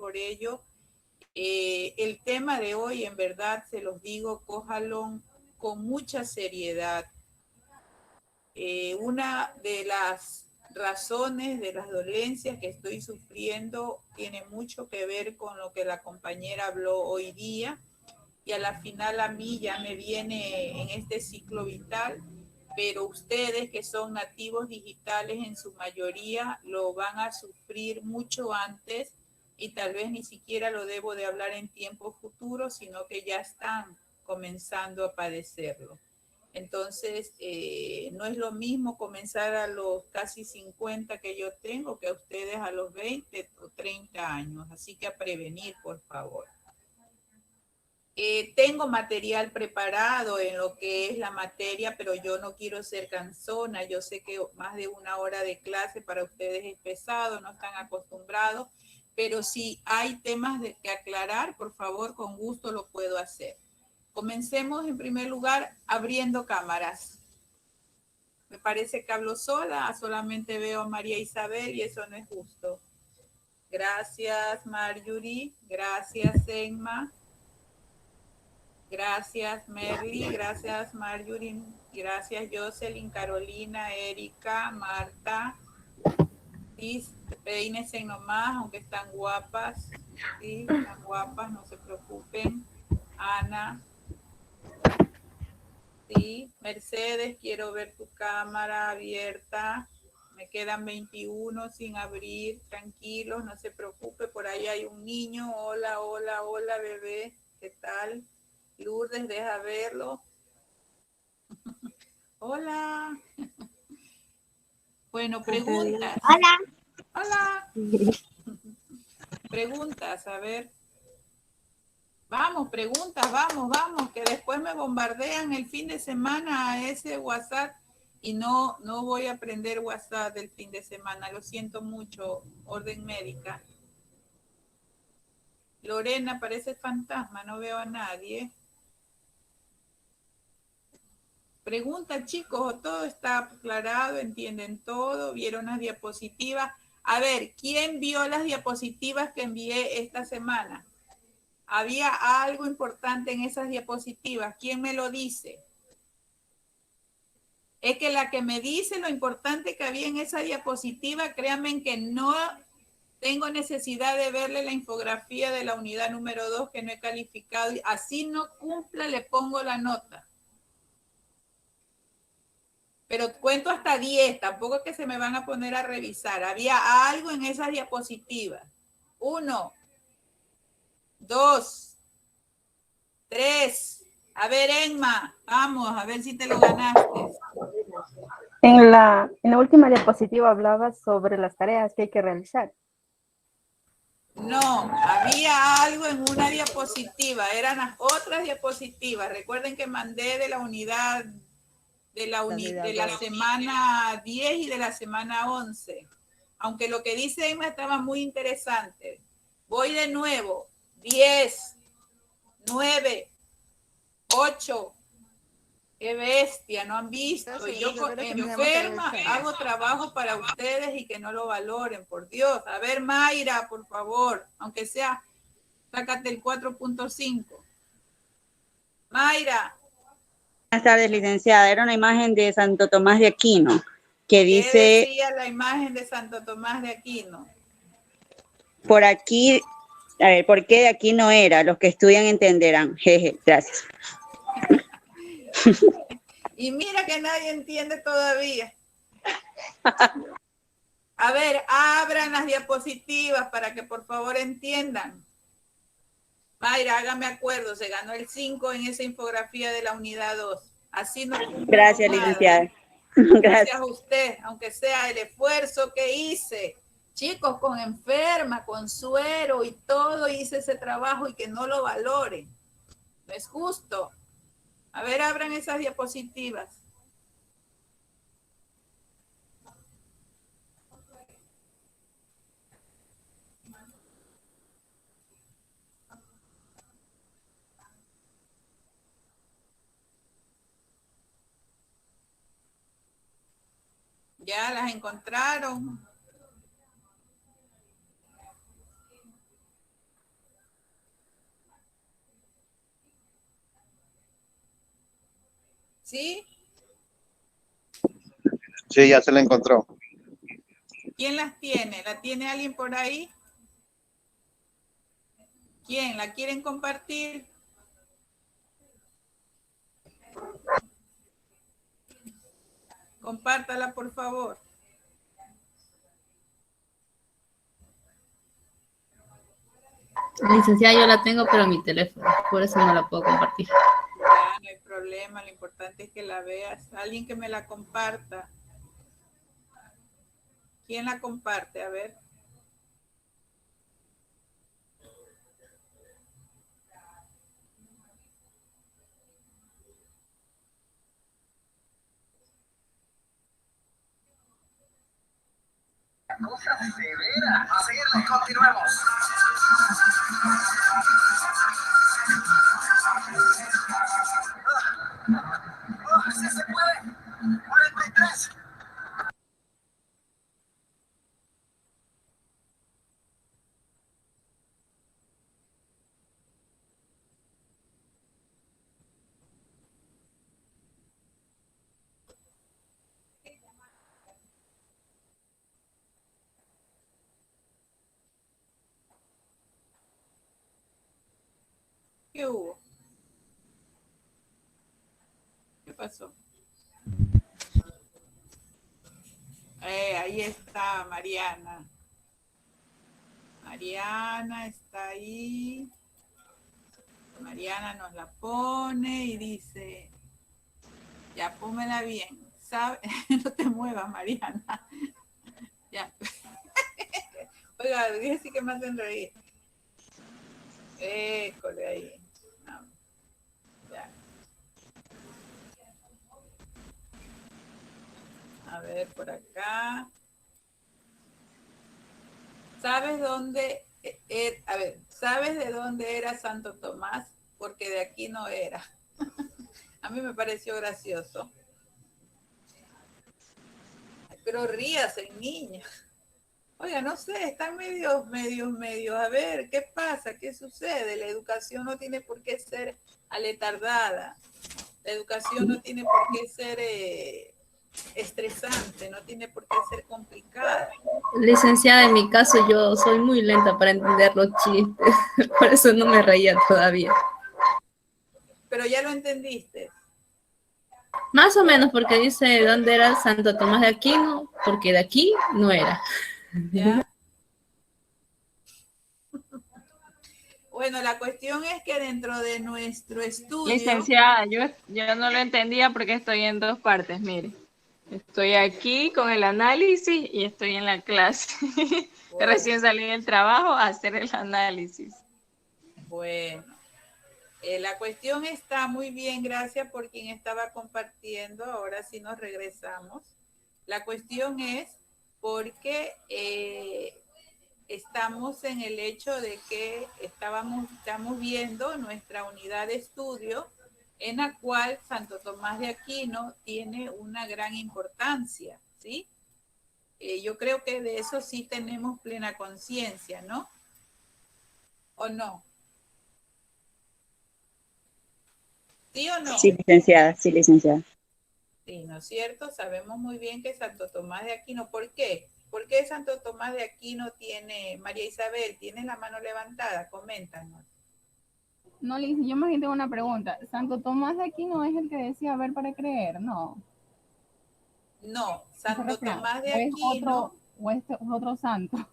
por ello. El tema de hoy, en verdad, se los digo, cójalo con mucha seriedad. Una de las razones de las dolencias que estoy sufriendo tiene mucho que ver con lo que la compañera habló hoy día, y a la final a mí ya me viene en este ciclo vital, pero ustedes que son nativos digitales en su mayoría lo van a sufrir mucho antes, y tal vez ni siquiera lo debo de hablar en tiempo futuro, sino que ya están comenzando a padecerlo. Entonces, no es lo mismo comenzar a los casi 50 que yo tengo que a ustedes a los 20 o 30 años. Así que a prevenir, por favor. Tengo material preparado en lo que es la materia, pero yo no quiero ser cansona. Yo sé que más de una hora de clase para ustedes es pesado, no están acostumbrados, pero si hay temas que aclarar, por favor, con gusto lo puedo hacer. Comencemos en primer lugar abriendo cámaras. Me parece que hablo sola, solamente veo a María Isabel y eso no es justo. Gracias, Marjorie. Gracias, Emma. Gracias, Merly. Gracias, Marjorie. Gracias, Jocelyn, Carolina, Erika, Marta. Sí, peínense nomás, aunque están guapas. Sí, están guapas, no se preocupen. Ana. Sí, Mercedes, quiero ver tu cámara abierta. Me quedan 21 sin abrir. Tranquilos, no se preocupe. Por ahí hay un niño. Hola, hola, hola, bebé. ¿Qué tal? Lourdes, deja verlo. Hola. Bueno, preguntas. Hola. Hola. Preguntas, a ver. Vamos, preguntas, vamos, que después me bombardean el fin de semana a ese WhatsApp y no voy a aprender WhatsApp del fin de semana. Lo siento mucho, orden médica. Lorena, parece fantasma, no veo a nadie. Pregunta, chicos, todo está aclarado, entienden todo, vieron las diapositivas. A ver, ¿quién vio las diapositivas que envié esta semana? ¿Había algo importante en esas diapositivas? ¿Quién me lo dice? Es que la que me dice lo importante que había en esa diapositiva, créanme que no tengo necesidad de verle la infografía de la unidad número 2 que no he calificado. Así no cumpla, le pongo la nota. Pero cuento hasta 10, tampoco es que se me van a poner a revisar. Había algo en esas diapositivas. 1, 2, 3. A ver, Emma, vamos, a ver si te lo ganaste. En la última diapositiva hablaba sobre las tareas que hay que realizar. No, había algo en una diapositiva, eran las otras diapositivas. Recuerden que mandé de la unidad de la semana 10 y de la semana 11. Aunque lo que dice Emma estaba muy interesante. Voy de nuevo. 10, 9, 8. Qué bestia, no han visto. Y yo enferma hago trabajo para ustedes y que no lo valoren, por Dios. A ver, Mayra, por favor, aunque sea, sácate el 4.5. Mayra. Buenas tardes, licenciada. Era una imagen de Santo Tomás de Aquino que ¿Qué dice... decía la imagen de Santo Tomás de Aquino? Por aquí, a ver, ¿por qué de aquí no era? Los que estudian entenderán. Jeje, gracias. Y mira que nadie entiende todavía. A ver, abran las diapositivas para que por favor entiendan. Mayra, hágame acuerdo, se ganó el 5 en esa infografía de la unidad 2. Así no cumple. Gracias, licenciada. Gracias a usted, aunque sea el esfuerzo que hice. Chicos, con enferma, con suero y todo, hice ese trabajo y que no lo valoren. No es justo. A ver, abran esas diapositivas. Ya las encontraron. ¿Sí? Sí, ya se la encontró. ¿Quién las tiene? ¿La tiene alguien por ahí? ¿Quién? ¿La quieren compartir? Compártala, por favor. Licenciada, yo la tengo, pero en mi teléfono, por eso no la puedo compartir. Ya, no hay problema, lo importante es que la veas. Alguien que me la comparta. ¿Quién la comparte? A ver. Cosa severa. A seguirle, continuemos. Sí se puede. 43. ¿Qué hubo? ¿Qué pasó? Ahí está Mariana. Mariana está ahí. Mariana nos la pone y dice, ya pónmela bien. ¿Sabe? No te muevas, Mariana. Ya. Oiga, dije que me hacen reír. École ahí. No, ya. A ver, por acá. ¿Sabes dónde? A ver, ¿sabes de dónde era Santo Tomás? Porque de aquí no era. A mí me pareció gracioso. Pero ríase, niña. Oiga, no sé, están medio. A ver, ¿qué pasa? ¿Qué sucede? La educación no tiene por qué ser aletardada. La educación no tiene por qué ser estresante, no tiene por qué ser complicada. Licenciada, en mi caso yo soy muy lenta para entender los chistes, por eso no me reía todavía. Pero ya lo entendiste. Más o menos porque dice dónde era Santo Tomás de Aquino, porque de aquí no era. ¿Ya? Bueno, la cuestión es que dentro de nuestro estudio... Licenciada, yo no lo entendía porque estoy en dos partes, mire. Estoy aquí con el análisis y estoy en la clase. Bueno, Recién salí del trabajo a hacer el análisis. bueno. La cuestión está muy bien, gracias por quien estaba compartiendo. Ahora sí nos regresamos. La cuestión es porque estamos en el hecho de que estamos viendo nuestra unidad de estudio en la cual Santo Tomás de Aquino tiene una gran importancia, ¿sí? Yo creo que de eso sí tenemos plena conciencia, ¿no? ¿O no? ¿Sí o no? Sí, licenciada, sí, licenciada. Sí, ¿no es cierto? Sabemos muy bien que Santo Tomás de Aquino, ¿por qué? ¿Por qué Santo Tomás de Aquino tiene, María Isabel, tienes la mano levantada? Coméntanos. No, Liz, yo más bien tengo una pregunta. ¿Santo Tomás de Aquino es el que decía ver para creer? No. No, Ese Santo refrán. Tomás de ¿O es Aquino, otro, o este es otro santo? ¿A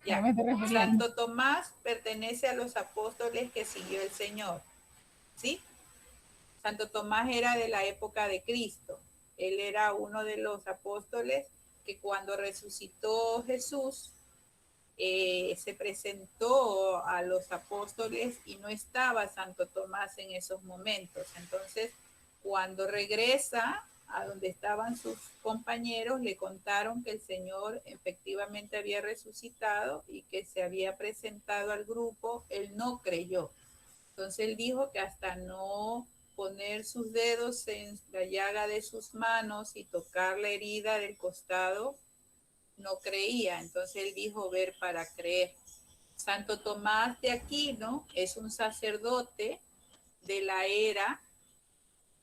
qué ya, me estoy refiriendo? Santo Tomás pertenece a los apóstoles que siguió el Señor, ¿sí? Santo Tomás era de la época de Cristo. Él era uno de los apóstoles que cuando resucitó Jesús, se presentó a los apóstoles y no estaba Santo Tomás en esos momentos. Entonces, cuando regresa a donde estaban sus compañeros, le contaron que el Señor efectivamente había resucitado y que se había presentado al grupo. Él no creyó. Entonces él dijo que hasta no poner sus dedos en la llaga de sus manos y tocar la herida del costado, no creía. Entonces él dijo ver para creer. Santo Tomás de Aquino es un sacerdote de la era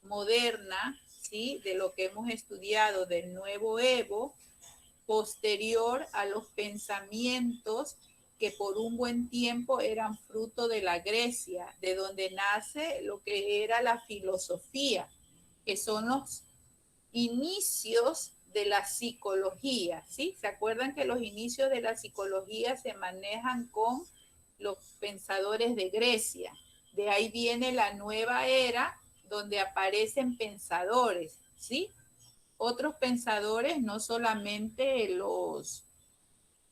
moderna, ¿sí? De lo que hemos estudiado del nuevo Evo, posterior a los pensamientos que por un buen tiempo eran fruto de la Grecia, de donde nace lo que era la filosofía, que son los inicios de la psicología, ¿sí? ¿Se acuerdan que los inicios de la psicología se manejan con los pensadores de Grecia? De ahí viene la nueva era donde aparecen pensadores, ¿sí? Otros pensadores, no solamente los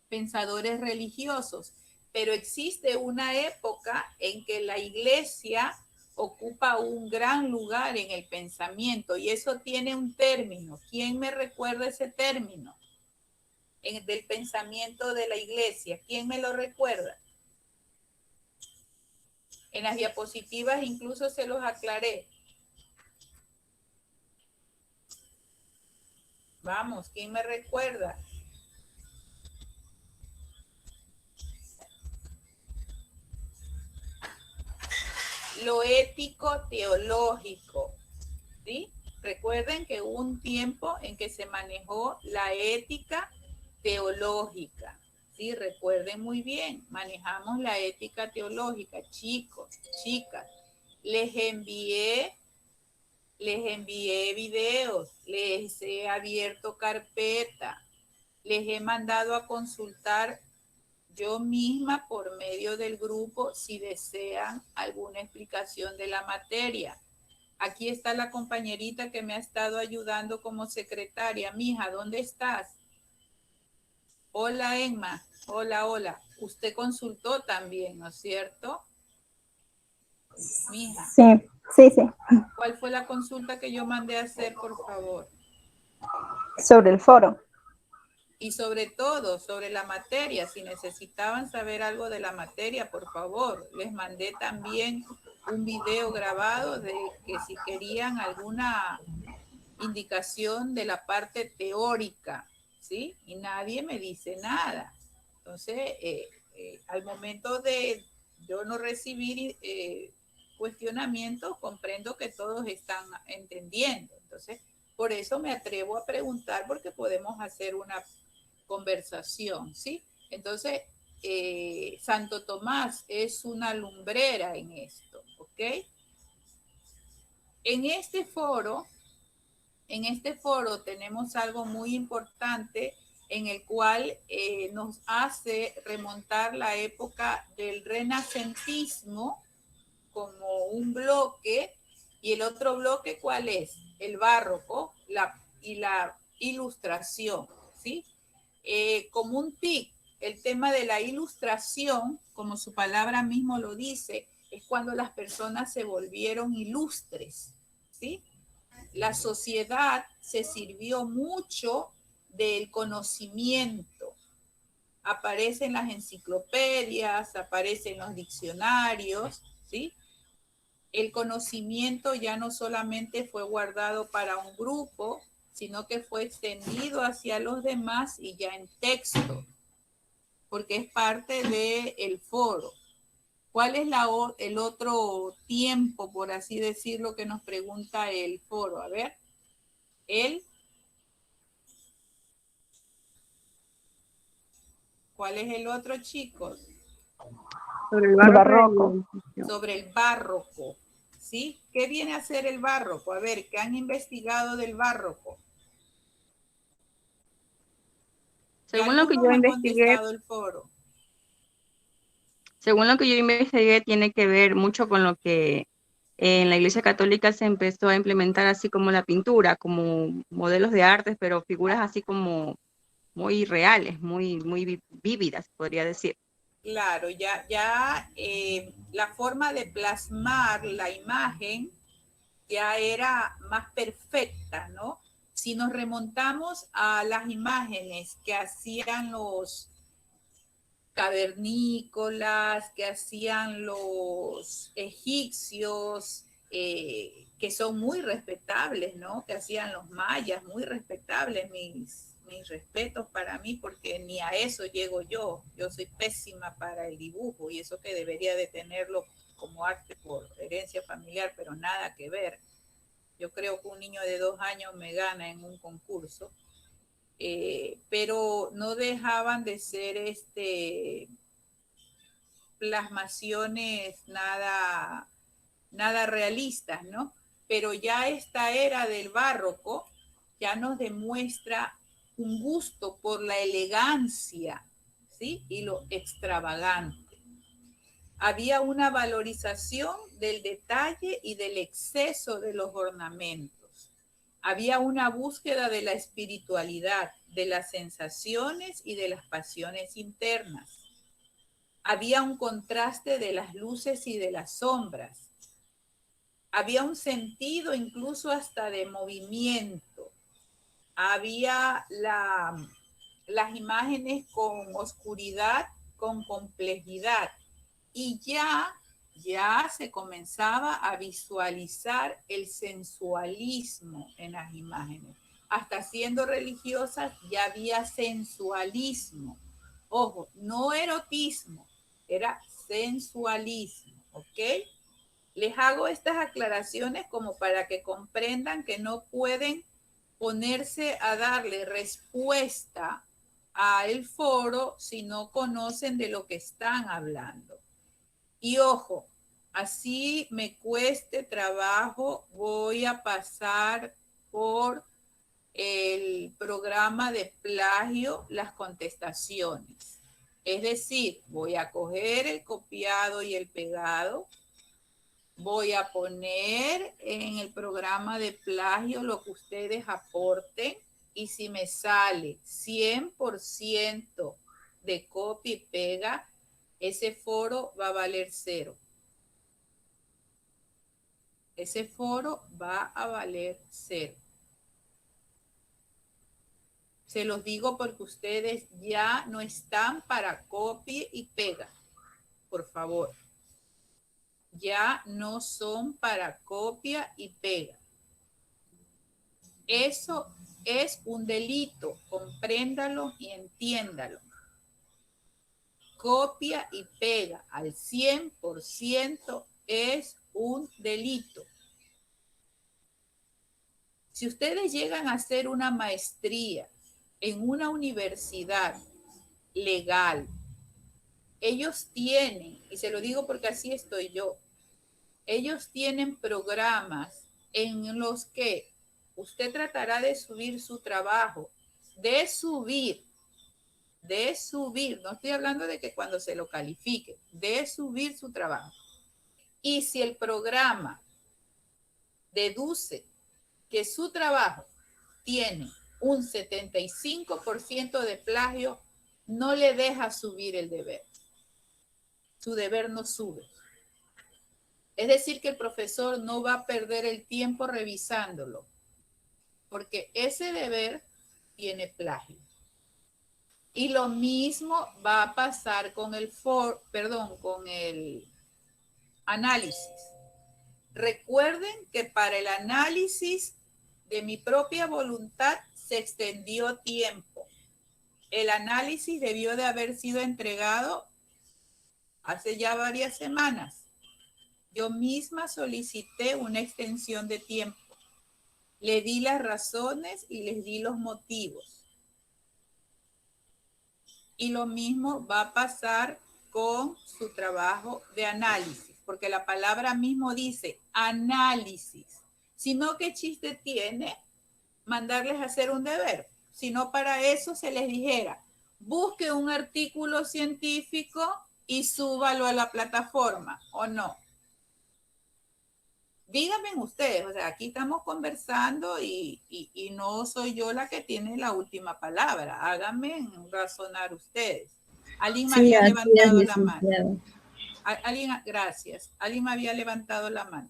pensadores religiosos, pero existe una época en que la iglesia ocupa un gran lugar en el pensamiento y eso tiene un término. ¿Quién me recuerda ese término del pensamiento de la iglesia? ¿Quién me lo recuerda? En las diapositivas incluso se los aclaré. Vamos, ¿quién me recuerda? Lo ético teológico, ¿sí? Recuerden que hubo un tiempo en que se manejó la ética teológica, ¿sí? Recuerden muy bien, manejamos la ética teológica, chicos, chicas. Les envié videos, les he abierto carpeta, les he mandado a consultar yo misma por medio del grupo si desean alguna explicación de la materia. Aquí está la compañerita que me ha estado ayudando como secretaria. Mija, ¿dónde estás? Hola, Emma. Hola, hola. Usted consultó también, ¿no es cierto? Mija. Sí, sí, sí. ¿Cuál fue la consulta que yo mandé a hacer, por favor? Sobre el foro. Y sobre todo, sobre la materia. Si necesitaban saber algo de la materia, por favor. Les mandé también un video grabado de que si querían alguna indicación de la parte teórica, ¿sí? Y nadie me dice nada. Entonces, al momento de yo no recibir cuestionamientos, comprendo que todos están entendiendo. Entonces, por eso me atrevo a preguntar, porque podemos hacer una conversación, ¿sí? Entonces, Santo Tomás es una lumbrera en esto, ¿ok? En este foro tenemos algo muy importante en el cual nos hace remontar la época del renacentismo como un bloque, y el otro bloque, ¿cuál es? El barroco y la ilustración, ¿sí? Como un tic, el tema de la ilustración, como su palabra mismo lo dice, es cuando las personas se volvieron ilustres, ¿sí? La sociedad se sirvió mucho del conocimiento. Aparecen las enciclopedias, aparecen los diccionarios, ¿sí? El conocimiento ya no solamente fue guardado para un grupo, sino que fue extendido hacia los demás y ya en texto, porque es parte del foro. ¿Cuál es el otro tiempo, por así decirlo, que nos pregunta el foro? A ver, ¿cuál es el otro, chicos? Sobre el El barroco. barroco. Sobre el barroco, ¿sí? ¿Qué viene a ser el barroco? A ver, ¿qué han investigado del barroco? Según lo que yo investigué, El foro. según lo que yo investigué, tiene que ver mucho con lo que en la Iglesia Católica se empezó a implementar así como la pintura, como modelos de artes, pero figuras así como muy reales, muy vívidas, podría decir. Claro, ya la forma de plasmar la imagen ya era más perfecta, ¿no? Si nos remontamos a las imágenes que hacían los cavernícolas, que hacían los egipcios, que son muy respetables, ¿no? Que hacían los mayas, muy respetables, mis respetos para mí, porque ni a eso llego yo. Yo soy pésima para el dibujo y eso que debería de tenerlo como arte por herencia familiar, pero nada que ver. Yo creo que un niño de 2 años me gana en un concurso. Pero no dejaban de ser plasmaciones nada realistas, ¿no? Pero ya esta era del barroco ya nos demuestra un gusto por la elegancia, ¿sí? Y lo extravagante. Había una valorización del detalle y del exceso de los ornamentos. Había una búsqueda de la espiritualidad, de las sensaciones y de las pasiones internas. Había un contraste de las luces y de las sombras. Había un sentido incluso hasta de movimiento. Había las imágenes con oscuridad, con complejidad. Y ya se comenzaba a visualizar el sensualismo en las imágenes. Hasta siendo religiosas ya había sensualismo. Ojo, no erotismo, era sensualismo, ¿ok? Les hago estas aclaraciones como para que comprendan que no pueden ponerse a darle respuesta al foro si no conocen de lo que están hablando. Y ojo, así me cueste trabajo, voy a pasar por el programa de plagio las contestaciones. Es decir, voy a coger el copiado y el pegado, voy a poner en el programa de plagio lo que ustedes aporten y si me sale 100% de copia y pega, ese foro va a valer 0. Ese foro va a valer 0. Se los digo porque ustedes ya no están para copia y pega. Por favor. Ya no son para copia y pega. Eso es un delito. Compréndalo y entiéndalo. Copia y pega al 100% es un delito. Si ustedes llegan a hacer una maestría en una universidad legal, ellos tienen, y se lo digo porque así estoy yo, ellos tienen programas en los que usted tratará de subir su trabajo, de subir, no estoy hablando de que cuando se lo califique, de subir su trabajo. Y si el programa deduce que su trabajo tiene un 75% de plagio, no le deja subir el deber. Su deber no sube. Es decir, que el profesor no va a perder el tiempo revisándolo, porque ese deber tiene plagio. Y lo mismo va a pasar con el análisis. Recuerden que para el análisis de mi propia voluntad se extendió tiempo. El análisis debió de haber sido entregado hace ya varias semanas. Yo misma solicité una extensión de tiempo. Le di las razones y les di los motivos. Y lo mismo va a pasar con su trabajo de análisis, porque la palabra mismo dice análisis. Si no, ¿qué chiste tiene mandarles a hacer un deber? Si no, para eso se les dijera, busque un artículo científico y súbalo a la plataforma, ¿o no? Díganme ustedes, o sea, aquí estamos conversando y no soy yo la que tiene la última palabra. Háganme razonar ustedes. Alguien me había levantado la mano. Gracias. Alguien me había levantado la mano.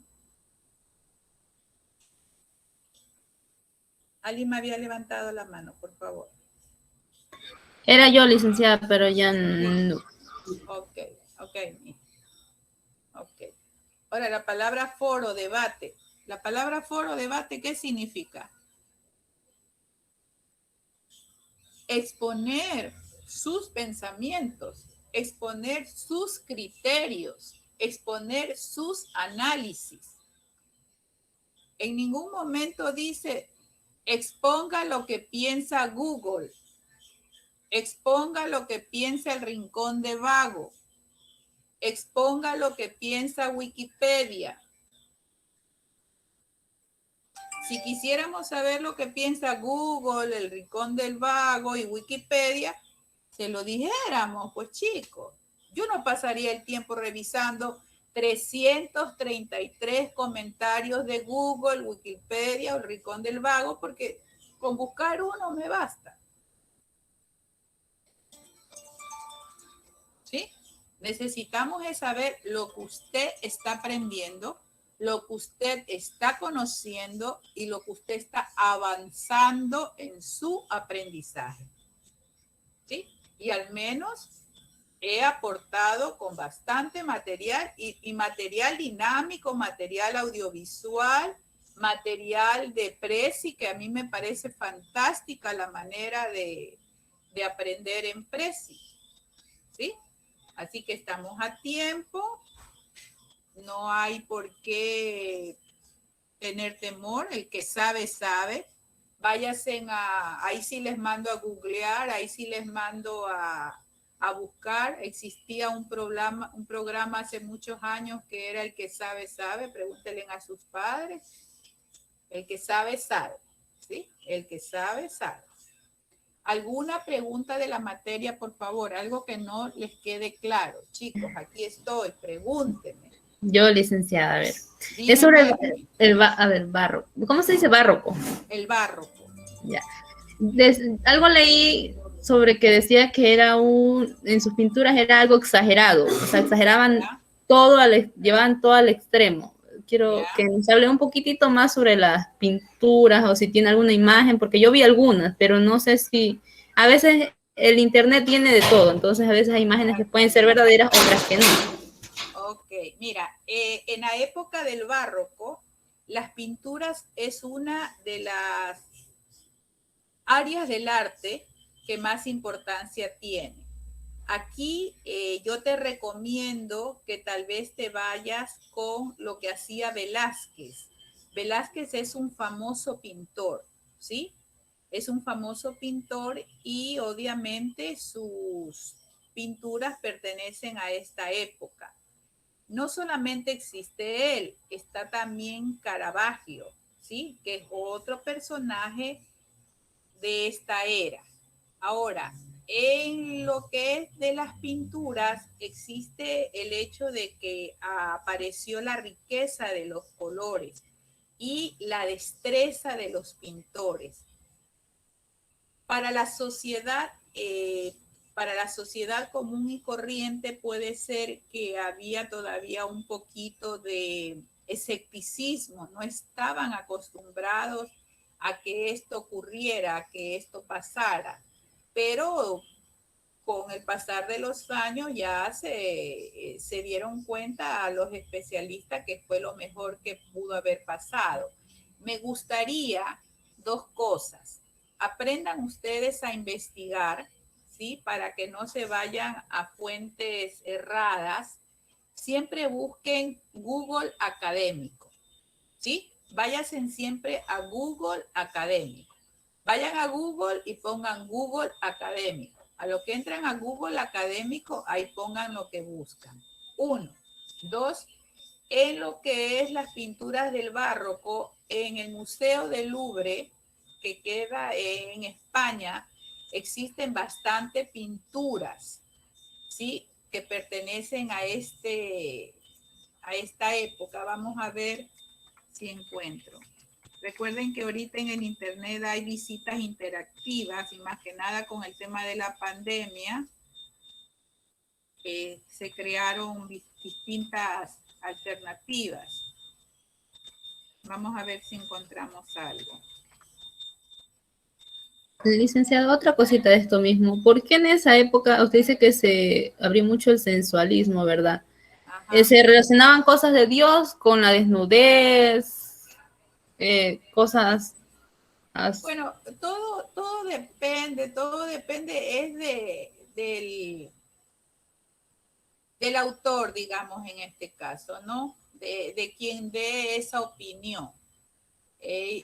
Alguien me había levantado la mano, por favor. Era yo, licenciada, pero ya no. Ok. Ahora, la palabra foro, debate. La palabra foro, debate, ¿qué significa? Exponer sus pensamientos, exponer sus criterios, exponer sus análisis. En ningún momento dice, exponga lo que piensa Google, exponga lo que piensa el Rincón de Vago, exponga lo que piensa Wikipedia. Si quisiéramos saber lo que piensa Google, el Rincón del Vago y Wikipedia, se lo dijéramos, pues chicos. Yo no pasaría el tiempo revisando 333 comentarios de Google, Wikipedia o el Rincón del Vago, porque con buscar uno me basta. ¿Sí? Necesitamos es saber lo que usted está aprendiendo, lo que usted está conociendo y lo que usted está avanzando en su aprendizaje. ¿Sí? Y al menos he aportado con bastante material y material dinámico, material audiovisual, material de Prezi, que a mí me parece fantástica la manera de aprender en Prezi. ¿Sí? Así que estamos a tiempo. No hay por qué tener temor. El que sabe, sabe. Váyanse ahí sí les mando a googlear, ahí sí les mando a buscar. Existía un programa hace muchos años que era el que sabe, sabe. Pregúntenle a sus padres. El que sabe, sabe. ¿Sí? El que sabe, sabe. ¿Alguna pregunta de la materia, por favor? Algo que no les quede claro. Chicos, aquí estoy. Pregúntenme. Yo, licenciada, a ver. Dime, Es sobre Mari. a ver, barroco. ¿Cómo se dice barroco? El barroco. Ya. Algo leí sobre que decía que era en sus pinturas era algo exagerado. O sea, exageraban ¿Ya? todo, llevaban todo al extremo. Quiero ¿Ya? que nos hable un poquitito más sobre las pinturas o si tiene alguna imagen, porque yo vi algunas, pero no sé si a veces el internet tiene de todo, entonces a veces hay imágenes que pueden ser verdaderas, otras que no. Ok, mira, en la época del barroco, las pinturas es una de las áreas del arte que más importancia tiene. Aquí yo te recomiendo que tal vez te vayas con lo que hacía Velázquez. Velázquez es un famoso pintor, ¿sí? Es un famoso pintor y obviamente sus pinturas pertenecen a esta época. No solamente existe él, está también Caravaggio, ¿sí? Que es otro personaje de esta era. Ahora, en lo que es de las pinturas, existe el hecho de que apareció la riqueza de los colores y la destreza de los pintores. Para la sociedad común y corriente puede ser que había todavía un poquito de escepticismo, no estaban acostumbrados a que esto ocurriera, a que esto pasara, pero con el pasar de los años ya se dieron cuenta a los especialistas que fue lo mejor que pudo haber pasado. Me gustaría dos cosas. Aprendan ustedes a investigar, ¿sí? Para que no se vayan a fuentes erradas. Siempre busquen Google Académico, ¿sí? Váyanse siempre a Google Académico. Vayan a Google y pongan Google Académico. A lo que entran a Google Académico, ahí pongan lo que buscan. 1. 2. En lo que es las pinturas del barroco, en el Museo del Louvre, que queda en España, existen bastantes pinturas, ¿sí? Que pertenecen a esta época. Vamos a ver si encuentro. Recuerden que ahorita en el internet hay visitas interactivas y más que nada con el tema de la pandemia, se crearon distintas alternativas. Vamos a ver si encontramos algo. Licenciado, otra cosita de esto mismo. ¿Por qué en esa época, usted dice que se abrió mucho el sensualismo, ¿verdad? Se relacionaban cosas de Dios con la desnudez, cosas así. Bueno, todo depende es del autor, digamos, en este caso, ¿no? De quien dé esa opinión.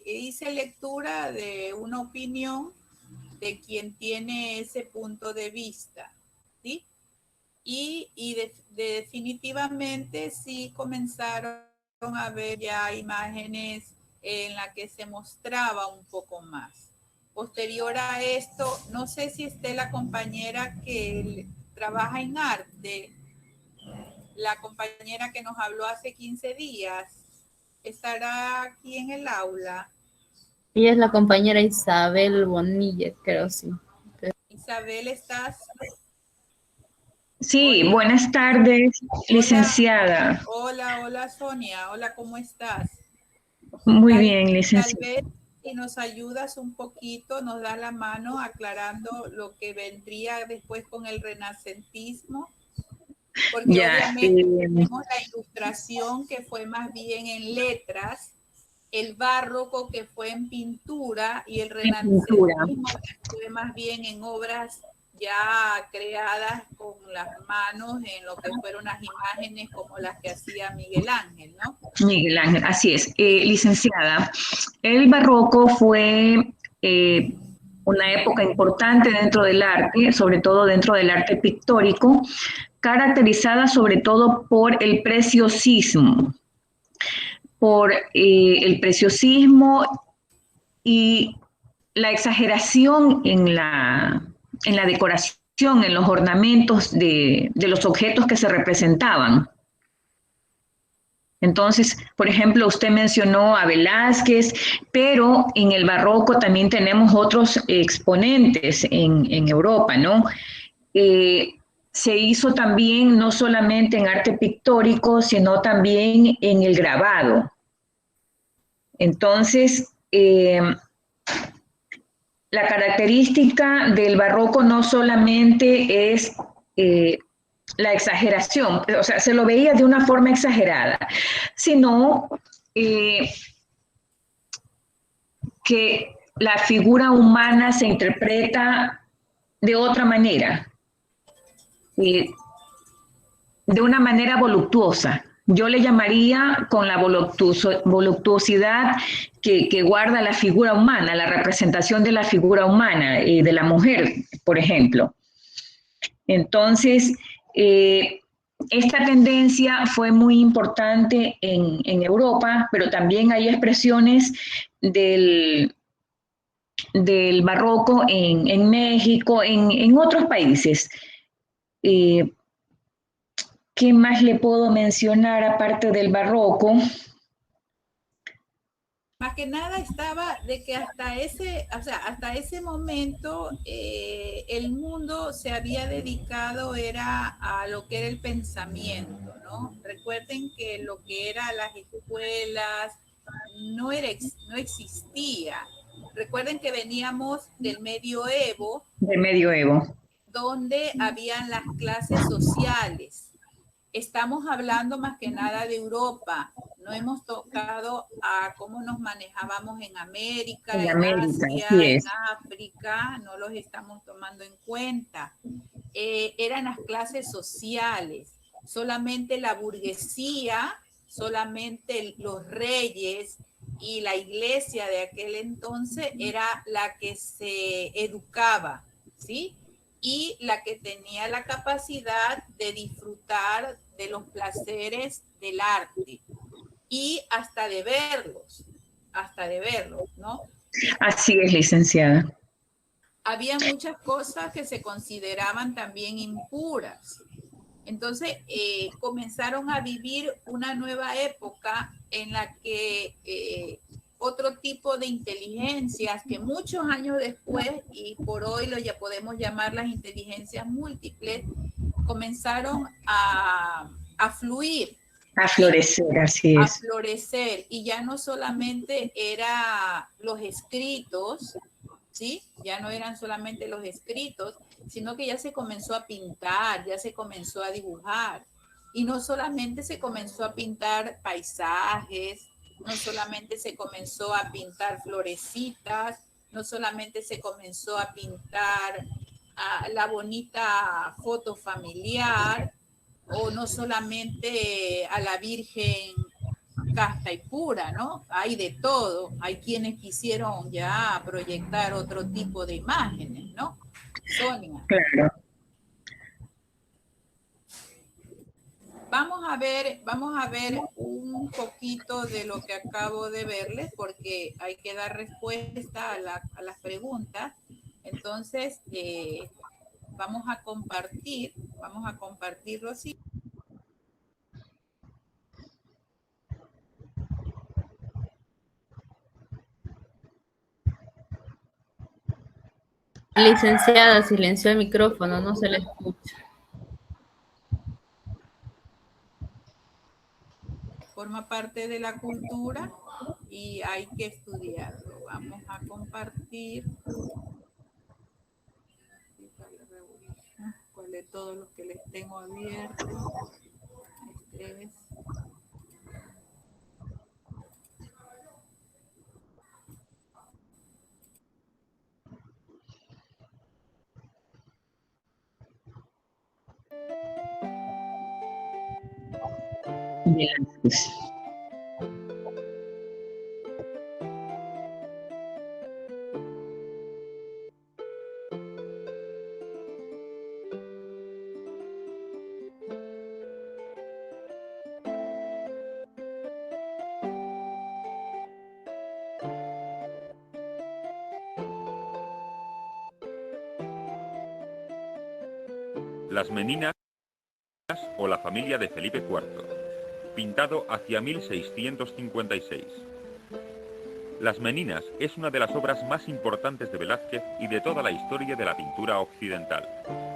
hice lectura de una opinión de quien tiene ese punto de vista, ¿sí? Definitivamente sí comenzaron a ver ya imágenes en las que se mostraba un poco más. Posterior a esto, no sé si esté la compañera que trabaja en arte, la compañera que nos habló hace 15 días, estará aquí en el aula. Ella es la compañera Isabel Bonilla, creo, sí. Isabel, ¿estás? Sí, Hola. buenas tardes, licenciada. Hola, Sonia. Hola, ¿cómo estás? Muy bien, Tal licenciada. vez si nos ayudas un poquito, nos da la mano aclarando lo que vendría después con el renacentismo, porque Ya, obviamente tenemos la ilustración que fue más bien en letras, el barroco que fue en pintura y el renacentismo que fue más bien en obras ya creadas con las manos en lo que fueron las imágenes como las que hacía Miguel Ángel, ¿no? Miguel Ángel, así es. Licenciada, el barroco fue una época importante dentro del arte, sobre todo dentro del arte pictórico, caracterizada sobre todo por el preciosismo. Por el preciosismo y la exageración en la decoración, en los ornamentos de los objetos que se representaban. Entonces, por ejemplo, usted mencionó a Velázquez, pero en el barroco también tenemos otros exponentes en Europa, ¿no? Se hizo también no solamente en arte pictórico, sino también en el grabado. Entonces, la característica del barroco no solamente es la exageración, o sea, se lo veía de una forma exagerada, sino que la figura humana se interpreta de otra manera, de una manera voluptuosa. Yo le llamaría con la voluptuosidad que guarda la figura humana, la representación de la figura humana, de la mujer, por ejemplo. Entonces, esta tendencia fue muy importante en Europa, pero también hay expresiones del barroco en México, en otros países. ¿Qué más le puedo mencionar aparte del barroco? Más que nada estaba de que hasta ese momento el mundo se había dedicado era a lo que era el pensamiento, ¿no? Recuerden que lo que eran las escuelas no existía. Recuerden que veníamos del medioevo. Del medioevo. Donde habían las clases sociales. Estamos hablando más que nada de Europa. No hemos tocado a cómo nos manejábamos en América, en Asia, en África. No los estamos tomando en cuenta. Eran las clases sociales. Solamente la burguesía, solamente los reyes y la iglesia de aquel entonces era la que se educaba, ¿sí? Y la que tenía la capacidad de disfrutar de los placeres del arte y hasta de verlos, ¿no? Así es, licenciada. Había muchas cosas que se consideraban también impuras. Entonces comenzaron a vivir una nueva época en la que otro tipo de inteligencias que muchos años después, y por hoy ya podemos llamar las inteligencias múltiples, comenzaron a fluir. A florecer, así es. A florecer, y ya no solamente eran los escritos, ¿sí? Ya no eran solamente los escritos, sino que ya se comenzó a pintar, ya se comenzó a dibujar. Y no solamente se comenzó a pintar paisajes, no solamente se comenzó a pintar florecitas, no solamente se comenzó a pintar la bonita foto familiar, o no solamente a la Virgen casta y pura, ¿no? Hay de todo. Hay quienes quisieron ya proyectar otro tipo de imágenes, ¿no? Sonia. Claro. Vamos a ver un poquito de lo que acabo de verles, porque hay que dar respuesta a las preguntas. Entonces, vamos a compartirlo así. Licenciada, silenció el micrófono, no se le escucha. Forma parte de la cultura y hay que estudiarlo. Vamos a compartir. ¿Cuál de todos los que les tengo abierto? Este es. Velázquez. Las Meninas o la familia de Felipe IV, pintado hacia 1656. Las Meninas es una de las obras más importantes de Velázquez y de toda la historia de la pintura occidental.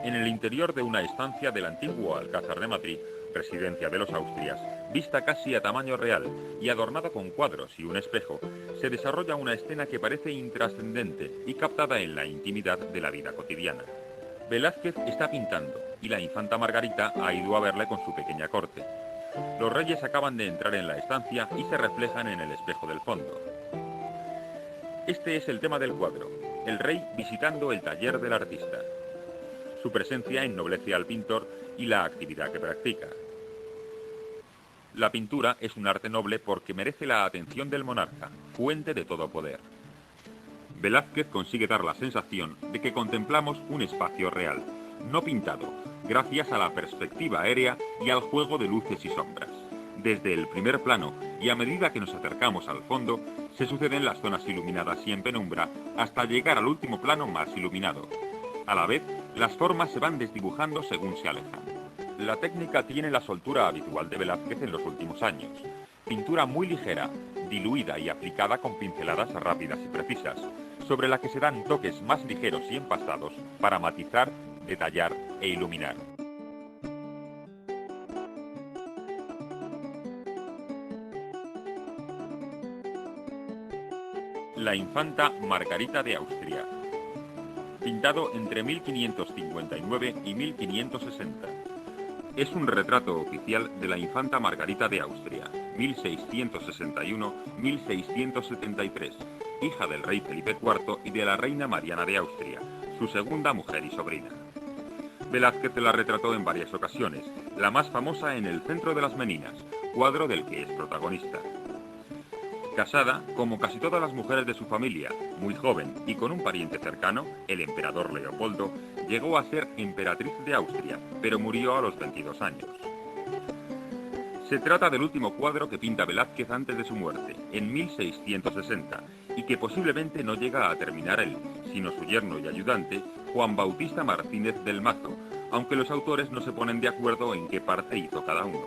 En el interior de una estancia del antiguo Alcázar de Madrid, residencia de los Austrias, vista casi a tamaño real y adornada con cuadros y un espejo, se desarrolla una escena que parece intrascendente y captada en la intimidad de la vida cotidiana. Velázquez está pintando y la infanta Margarita ha ido a verle con su pequeña corte. Los reyes acaban de entrar en la estancia y se reflejan en el espejo del fondo. Este es el tema del cuadro, el rey visitando el taller del artista. Su presencia ennoblece al pintor y la actividad que practica. La pintura es un arte noble porque merece la atención del monarca, fuente de todo poder. Velázquez consigue dar la sensación de que contemplamos un espacio real, no pintado, gracias a la perspectiva aérea y al juego de luces y sombras. Desde el primer plano y a medida que nos acercamos al fondo, se suceden las zonas iluminadas y en penumbra hasta llegar al último plano más iluminado. A la vez, las formas se van desdibujando según se alejan. La técnica tiene la soltura habitual de Velázquez en los últimos años. Pintura muy ligera, diluida y aplicada con pinceladas rápidas y precisas, sobre la que se dan toques más ligeros y empastados para matizar, detallar e iluminar. La infanta Margarita de Austria, pintado entre 1559 y 1560. Es un retrato oficial de la infanta Margarita de Austria, 1661-1673, hija del rey Felipe IV y de la reina Mariana de Austria, su segunda mujer y sobrina. Velázquez la retrató en varias ocasiones, la más famosa en el Centro de las Meninas, cuadro del que es protagonista. Casada, como casi todas las mujeres de su familia, muy joven y con un pariente cercano, el emperador Leopoldo, llegó a ser emperatriz de Austria, pero murió a los 22 años. Se trata del último cuadro que pinta Velázquez antes de su muerte, en 1660, y que posiblemente no llega a terminar él, sino su yerno y ayudante, Juan Bautista Martínez del Mazo, aunque los autores no se ponen de acuerdo en qué parte hizo cada uno.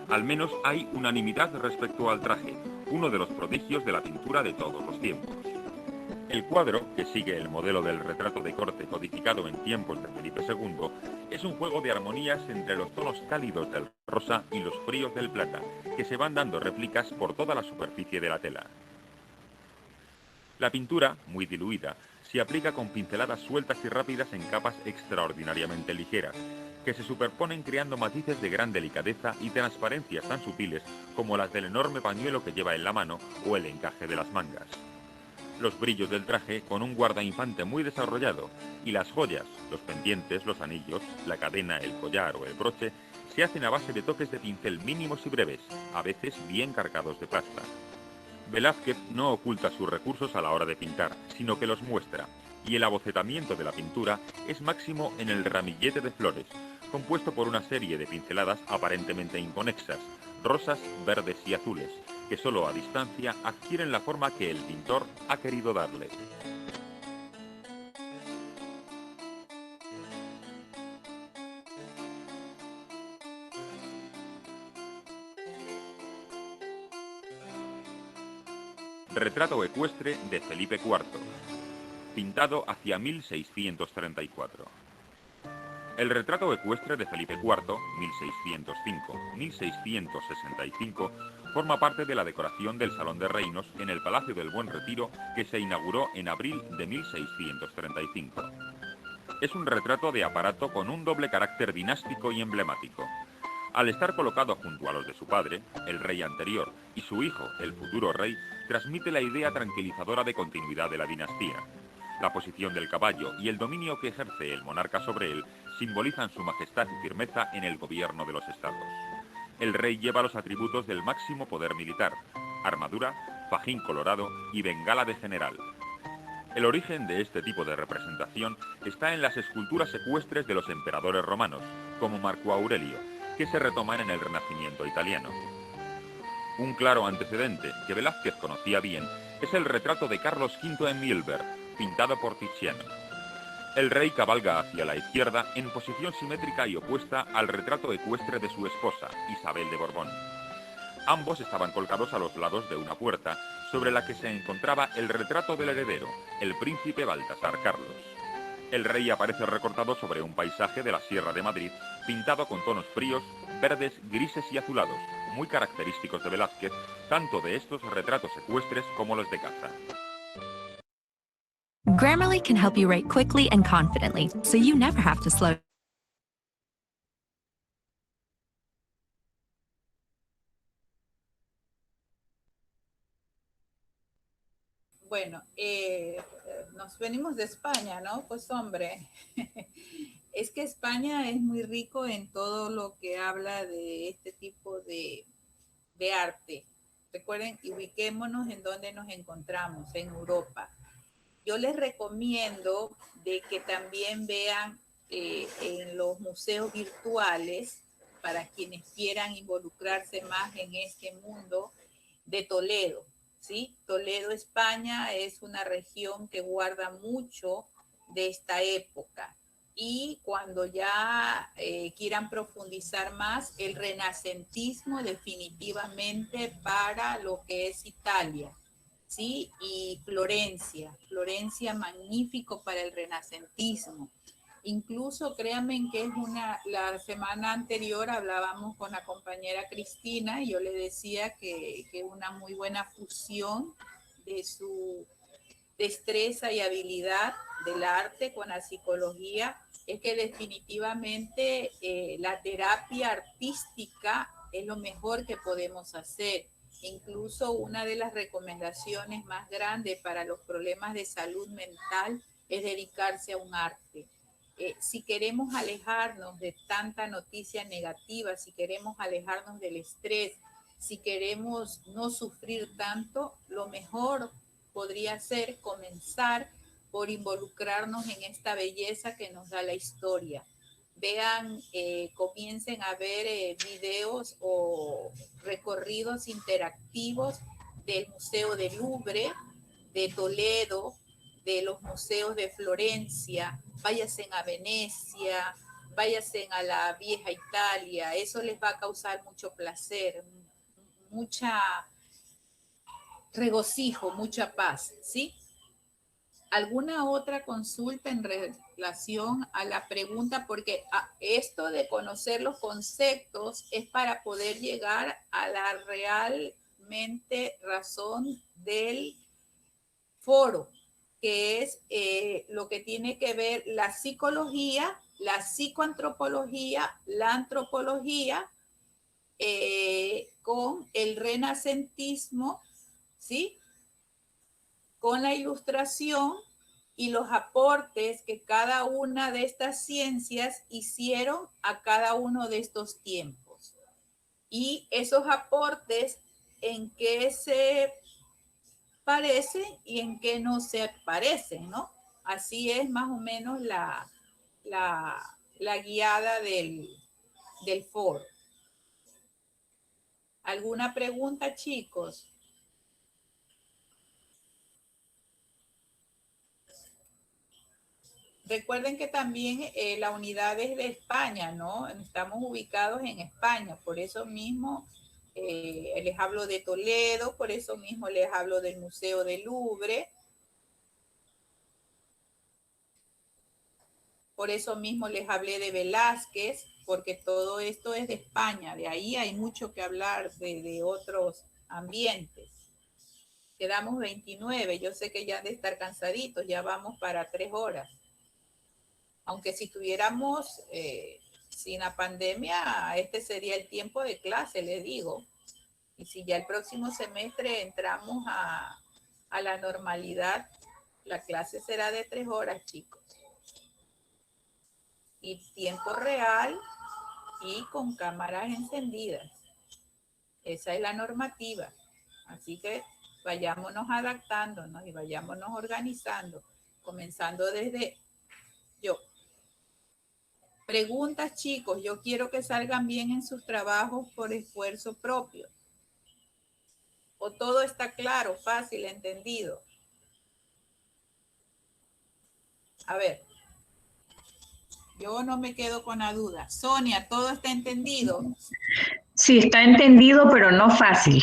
Al menos hay unanimidad respecto al traje, uno de los prodigios de la pintura de todos los tiempos. El cuadro, que sigue el modelo del retrato de corte codificado en tiempos de Felipe II, es un juego de armonías entre los tonos cálidos del rosa y los fríos del plata, que se van dando réplicas por toda la superficie de la tela. La pintura, muy diluida, se aplica con pinceladas sueltas y rápidas en capas extraordinariamente ligeras, que se superponen creando matices de gran delicadeza y transparencias tan sutiles como las del enorme pañuelo que lleva en la mano o el encaje de las mangas. Los brillos del traje con un guardainfante muy desarrollado y las joyas, los pendientes, los anillos, la cadena, el collar o el broche Se hacen a base de toques de pincel mínimos y breves, a veces bien cargados de pasta. Velázquez no oculta sus recursos a la hora de pintar, sino que los muestra, y el abocetamiento de la pintura es máximo en el ramillete de flores, compuesto por una serie de pinceladas aparentemente inconexas, rosas, verdes y azules, que solo a distancia adquieren la forma que el pintor ha querido darle. Retrato ecuestre de Felipe IV, pintado hacia 1634. El retrato ecuestre de Felipe IV, 1605-1665, forma parte de la decoración del Salón de Reinos en el Palacio del Buen Retiro, que se inauguró en abril de 1635. Es un retrato de aparato con un doble carácter dinástico y emblemático. Al estar colocado junto a los de su padre, el rey anterior, y su hijo, el futuro rey, transmite la idea tranquilizadora de continuidad de la dinastía. La posición del caballo y el dominio que ejerce el monarca sobre él simbolizan su majestad y firmeza en el gobierno de los estados. El rey lleva los atributos del máximo poder militar: armadura, fajín colorado y bengala de general. El origen de este tipo de representación está en las esculturas ecuestres de los emperadores romanos, como Marco Aurelio, que se retoman en el Renacimiento italiano. Un claro antecedente que Velázquez conocía bien es el retrato de Carlos V en Mühlberg, pintado por Tiziano. El rey cabalga hacia la izquierda en posición simétrica y opuesta al retrato ecuestre de su esposa, Isabel de Borbón. Ambos estaban colgados a los lados de una puerta, sobre la que se encontraba el retrato del heredero, el príncipe Baltasar Carlos. El rey aparece recortado sobre un paisaje de la Sierra de Madrid, pintado con tonos fríos, verdes, grises y azulados, muy característicos de Velázquez, tanto de estos retratos ecuestres como los de caza. Grammarly can help you write quickly and confidently, so you never have to slow. Bueno, nos venimos de España, ¿no? Pues hombre, es que España es muy rico en todo lo que habla de este tipo de arte. Recuerden y ubiquémonos en donde nos encontramos, en Europa. Yo les recomiendo de que también vean en los museos virtuales, para quienes quieran involucrarse más en este mundo, de Toledo, ¿sí? Toledo, España, es una región que guarda mucho de esta época. Y cuando ya quieran profundizar más, el renacentismo definitivamente para lo que es Italia, ¿sí? Y Florencia, magnífico para el renacentismo. Incluso créanme que es la semana anterior hablábamos con la compañera Cristina y yo le decía que una muy buena fusión de su destreza y habilidad del arte con la psicología es que definitivamente la terapia artística es lo mejor que podemos hacer. Incluso una de las recomendaciones más grandes para los problemas de salud mental es dedicarse a un arte. Si queremos alejarnos de tanta noticia negativa, si queremos alejarnos del estrés, si queremos no sufrir tanto, lo mejor podría ser comenzar por involucrarnos en esta belleza que nos da la historia. Vean, comiencen a ver videos o recorridos interactivos del Museo del Louvre, de Toledo, de los museos de Florencia, váyanse a Venecia, váyanse a la vieja Italia, eso les va a causar mucho placer, mucha regocijo, mucha paz, ¿sí? ¿Alguna otra consulta en relación a la pregunta? Porque esto de conocer los conceptos es para poder llegar a la realmente razón del foro, que es lo que tiene que ver la psicología, la psicoantropología, la antropología, con el renacentismo, ¿sí? Con la ilustración y los aportes que cada una de estas ciencias hicieron a cada uno de estos tiempos. Y esos aportes en qué se parecen y en qué no se parecen, ¿no? Así es más o menos la guiada del foro. ¿Alguna pregunta, chicos? Recuerden que también la unidad es de España, ¿no? Estamos ubicados en España, por eso mismo les hablo de Toledo, por eso mismo les hablo del Museo del Louvre, por eso mismo les hablé de Velázquez, porque todo esto es de España, de ahí hay mucho que hablar de otros ambientes. Quedamos 29, yo sé que ya han de estar cansaditos, ya vamos para 3 horas. Aunque si tuviéramos sin la pandemia, este sería el tiempo de clase, les digo. Y si ya el próximo semestre entramos a la normalidad, la clase será de 3 horas, chicos. Y tiempo real y con cámaras encendidas. Esa es la normativa. Así que vayámonos adaptándonos y vayámonos organizando, comenzando desde yo. Preguntas, chicos, yo quiero que salgan bien en sus trabajos por esfuerzo propio. ¿O todo está claro, fácil, entendido? A ver, yo no me quedo con la duda. Sonia, ¿todo está entendido? Sí, está entendido, pero no fácil.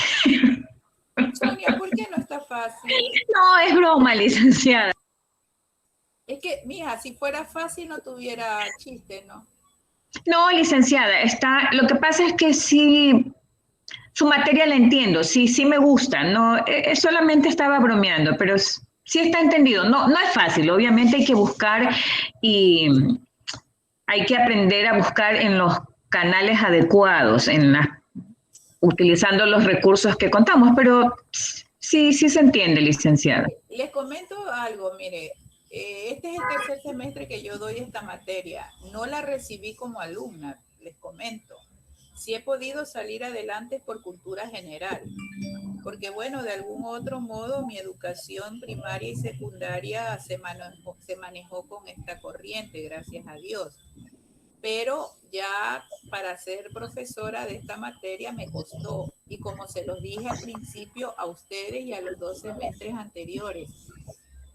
Sonia, ¿por qué no está fácil? No, es broma, licenciada. Es que, mija, si fuera fácil no tuviera chiste, ¿no? No, licenciada, lo que pasa es que sí, su materia la entiendo, sí me gusta, no, solamente estaba bromeando, pero sí está entendido. No es fácil, obviamente hay que buscar y hay que aprender a buscar en los canales adecuados, utilizando los recursos que contamos, pero sí se entiende, licenciada. Les comento algo, mire. Este es el tercer semestre que yo doy esta materia. No la recibí como alumna, les comento. Sí he podido salir adelante por cultura general, porque bueno, de algún otro modo mi educación primaria y secundaria se manejó con esta corriente, gracias a Dios. Pero ya para ser profesora de esta materia me costó. Y como se los dije al principio a ustedes y a los 2 semestres anteriores,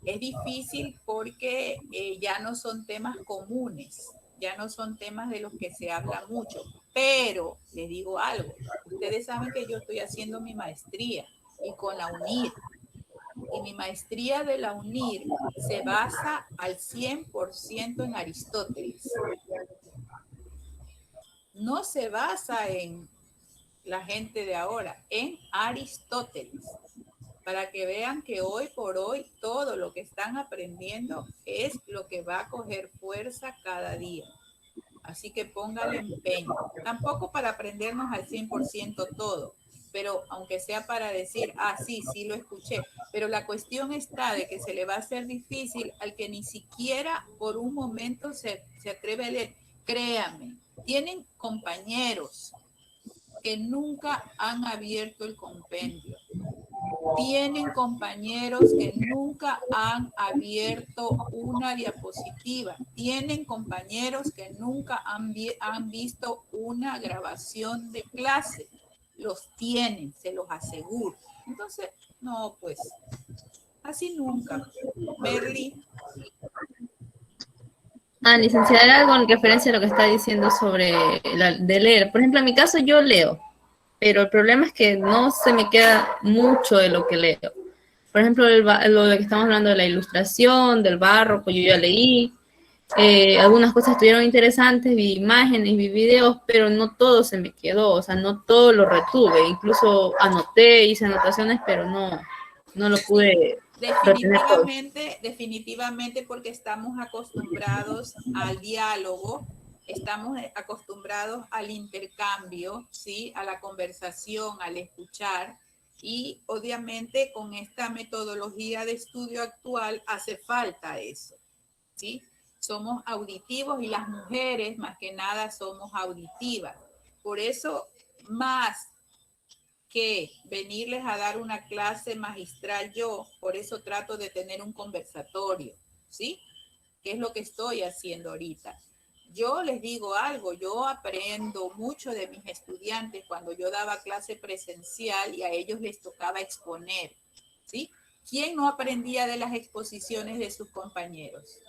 es difícil porque ya no son temas comunes, ya no son temas de los que se habla mucho. Pero les digo algo, ustedes saben que yo estoy haciendo mi maestría y con la UNIR. Y mi maestría de la UNIR se basa al 100% en Aristóteles. No se basa en la gente de ahora, en Aristóteles. Para que vean que hoy por hoy todo lo que están aprendiendo es lo que va a coger fuerza cada día. Así que póngale empeño. Tampoco para aprendernos al 100% todo, pero aunque sea para decir, sí lo escuché. Pero la cuestión está de que se le va a hacer difícil al que ni siquiera por un momento se atreve a leer. Créanme, tienen compañeros que nunca han abierto el compendio. Tienen compañeros que nunca han abierto una diapositiva. Tienen compañeros que nunca han visto una grabación de clase. Los tienen, se los aseguro. Entonces, no, pues, así nunca. Merly. Licenciada, era algo en referencia a lo que está diciendo sobre de leer. Por ejemplo, en mi caso yo leo, pero el problema es que no se me queda mucho de lo que leo. Por ejemplo, lo de que estamos hablando de la ilustración, del barroco, yo ya leí. Algunas cosas estuvieron interesantes, vi imágenes, vi videos, pero no todo se me quedó, o sea, no todo lo retuve. Incluso anoté, hice anotaciones, pero no lo pude retener todo. Definitivamente porque estamos acostumbrados al diálogo, estamos acostumbrados al intercambio, ¿sí? A la conversación, al escuchar, Y obviamente con esta metodología de estudio actual hace falta eso, ¿sí? Somos auditivos y las mujeres más que nada somos auditivas. Por eso, más que venirles a dar una clase magistral yo, por eso trato de tener un conversatorio, ¿sí? ¿Qué es lo que estoy haciendo ahorita? Yo les digo algo, yo aprendo mucho de mis estudiantes cuando yo daba clase presencial y a ellos les tocaba exponer, ¿sí? ¿Quién no aprendía de las exposiciones de sus compañeros?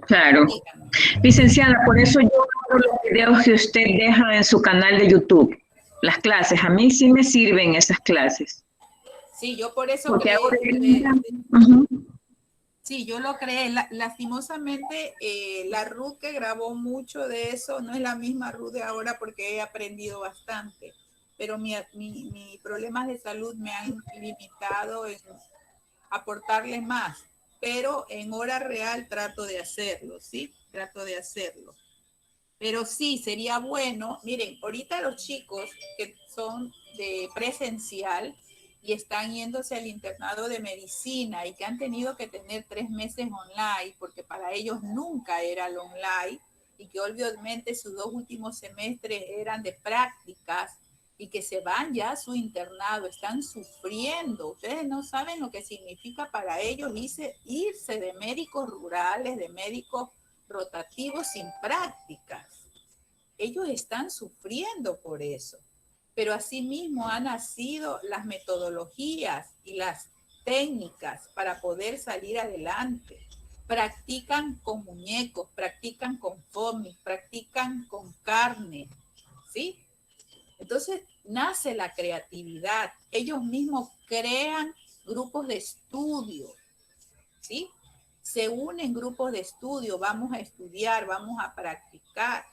Claro. Díganme. Licenciada, por eso yo veo los videos que usted deja en su canal de YouTube, las clases. A mí sí me sirven esas clases. Sí, yo por eso Porque hago creé. Ujú. Sí, yo lo creé. Lastimosamente, la Ruth que grabó mucho de eso no es la misma Ruth de ahora porque he aprendido bastante. Pero mis problemas de salud me han limitado en aportarle más. Pero en hora real trato de hacerlo, ¿sí? Trato de hacerlo. Pero sí, sería bueno. Miren, ahorita los chicos que son de presencial y están yéndose al internado de medicina y que han tenido que tener 3 meses online, porque para ellos nunca era el online, y que obviamente sus 2 últimos semestres eran de prácticas, y que se van ya a su internado, están sufriendo. Ustedes no saben lo que significa para ellos irse de médicos rurales, de médicos rotativos sin prácticas. Ellos están sufriendo por eso. Pero asimismo han nacido las metodologías y las técnicas para poder salir adelante. Practican con muñecos, practican con foamy, practican con carne, ¿sí? Entonces nace la creatividad. Ellos mismos crean grupos de estudio, ¿sí? Se unen grupos de estudio, vamos a estudiar, vamos a practicar.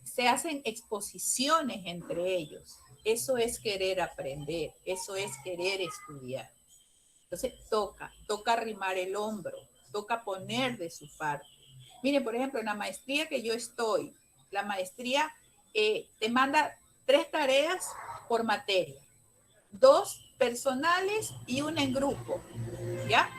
Se hacen exposiciones entre ellos. Eso es querer aprender, eso es querer estudiar. Entonces toca arrimar el hombro, toca poner de su parte. Miren, por ejemplo, en la maestría que yo estoy, la maestría te manda 3 tareas por materia, 2 personales y 1 en grupo, ¿ya?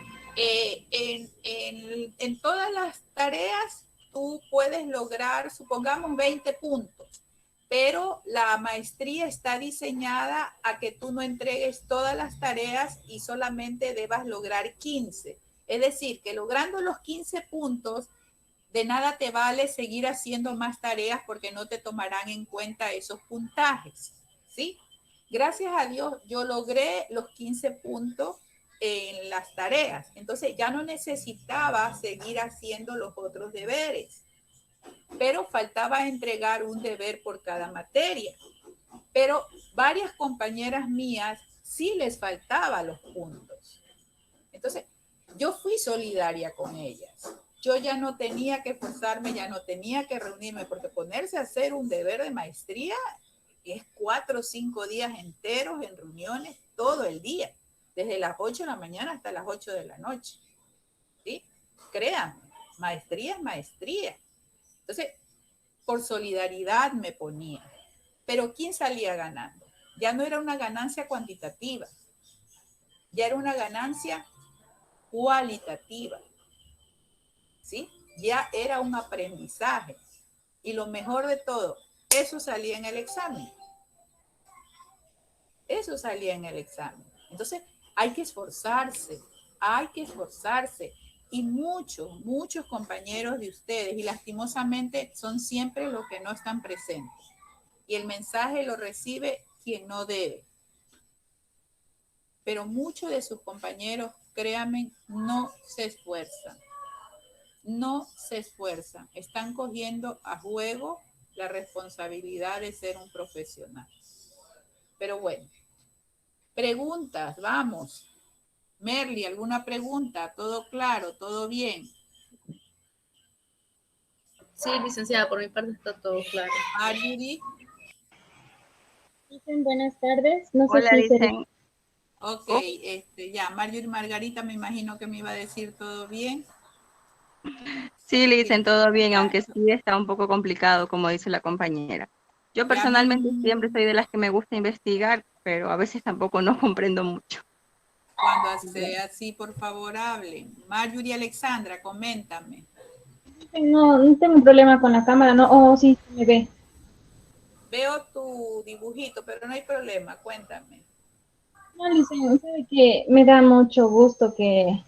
En todas las tareas tú puedes lograr, supongamos, 20 puntos, pero la maestría está diseñada a que tú no entregues todas las tareas y solamente debas lograr 15. Es decir, que logrando los 15 puntos, de nada te vale seguir haciendo más tareas porque no te tomarán en cuenta esos puntajes, ¿sí? Gracias a Dios, yo logré los 15 puntos en las tareas. Entonces ya no necesitaba seguir haciendo los otros deberes, pero faltaba entregar un deber por cada materia. Pero varias compañeras mías sí les faltaba los puntos. Entonces yo fui solidaria con ellas. Yo ya no tenía que esforzarme, ya no tenía que reunirme, porque ponerse a hacer un deber de maestría es 4 o 5 días enteros en reuniones todo el día, desde las 8 de la mañana hasta las 8 de la noche. ¿Sí? Créanme, maestría es maestría. Entonces, por solidaridad me ponía. Pero ¿quién salía ganando? Ya no era una ganancia cuantitativa, ya era una ganancia cualitativa. ¿Sí? Ya era un aprendizaje. Y lo mejor de todo, eso salía en el examen. Eso salía en el examen. Entonces, hay que esforzarse, hay que esforzarse. Y muchos compañeros de ustedes, y lastimosamente son siempre los que no están presentes. Y el mensaje lo recibe quien no debe. Pero muchos de sus compañeros, créanme, no se esfuerzan. No se esfuerzan, están cogiendo a juego la responsabilidad de ser un profesional. Pero bueno, preguntas, vamos. Merly, ¿alguna pregunta? ¿Todo claro? ¿Todo bien? Sí, licenciada, por mi parte está todo claro. Marjorie. Buenas tardes. No Hola, sé si dicen. Ok, ya, Marjorie Margarita me imagino que me iba a decir todo bien. Sí, le dicen todo bien, aunque sí está un poco complicado, como dice la compañera. Yo personalmente siempre soy de las que me gusta investigar, pero a veces tampoco no comprendo mucho. Cuando sea así, por favor, hable. Marjorie Alexandra, coméntame. No tengo problema con la cámara, no, sí, me ve. Veo tu dibujito, pero no hay problema, cuéntame. No, licenciada, sabe que me da mucho gusto que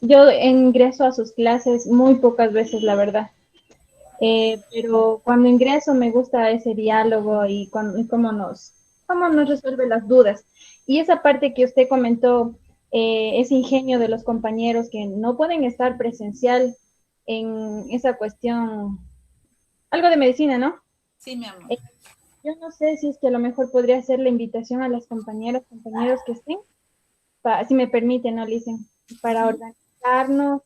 yo ingreso a sus clases muy pocas veces, la verdad. Pero cuando ingreso me gusta ese diálogo y cómo nos resuelve las dudas. Y esa parte que usted comentó, ese ingenio de los compañeros que no pueden estar presencial en esa cuestión, algo de medicina, ¿no? Sí, mi amor. Yo no sé si es que a lo mejor podría hacer la invitación a las compañeros que estén, si me permiten, ¿no, Licen? Para organizarnos,